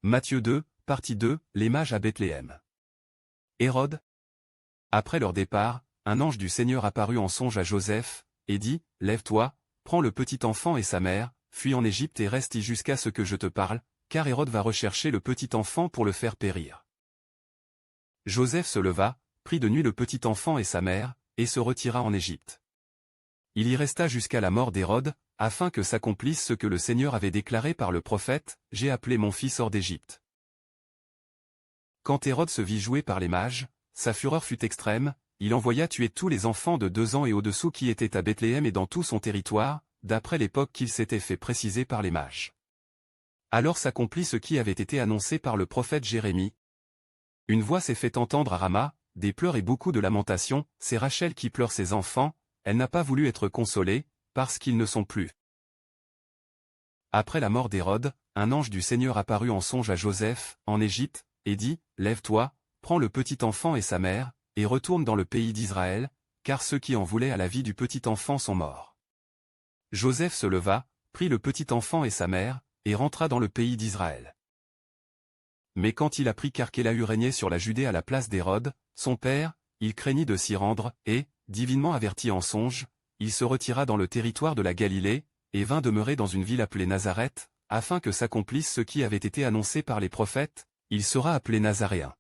Matthieu 2, partie 2, les mages à Bethléem. Hérode. Après leur départ, un ange du Seigneur apparut en songe à Joseph, et dit, « Lève-toi, prends le petit enfant et sa mère, fuis en Égypte et reste y jusqu'à ce que je te parle, car Hérode va rechercher le petit enfant pour le faire périr. » Joseph se leva, prit de nuit le petit enfant et sa mère, et se retira en Égypte. Il y resta jusqu'à la mort d'Hérode, afin que s'accomplisse ce que le Seigneur avait déclaré par le prophète, « J'ai appelé mon fils hors d'Égypte. » Quand Hérode se vit joué par les mages, sa fureur fut extrême, il envoya tuer tous les enfants de 2 ans et au-dessous qui étaient à Bethléem et dans tout son territoire, d'après l'époque qu'il s'était fait préciser par les mages. Alors s'accomplit ce qui avait été annoncé par le prophète Jérémie. Une voix s'est fait entendre à Rama, des pleurs et beaucoup de lamentations, c'est Rachel qui pleure ses enfants, elle n'a pas voulu être consolée, parce qu'ils ne sont plus. Après la mort d'Hérode, un ange du Seigneur apparut en songe à Joseph, en Égypte, et dit, « Lève-toi, prends le petit enfant et sa mère, et retourne dans le pays d'Israël, car ceux qui en voulaient à la vie du petit enfant sont morts. » Joseph se leva, prit le petit enfant et sa mère, et rentra dans le pays d'Israël. Mais quand il apprit qu'Archélaü régnait sur la Judée à la place d'Hérode, son père, il craignit de s'y rendre, et, divinement averti en songe, il se retira dans le territoire de la Galilée, et vint demeurer dans une ville appelée Nazareth, afin que s'accomplisse ce qui avait été annoncé par les prophètes, il sera appelé Nazaréen.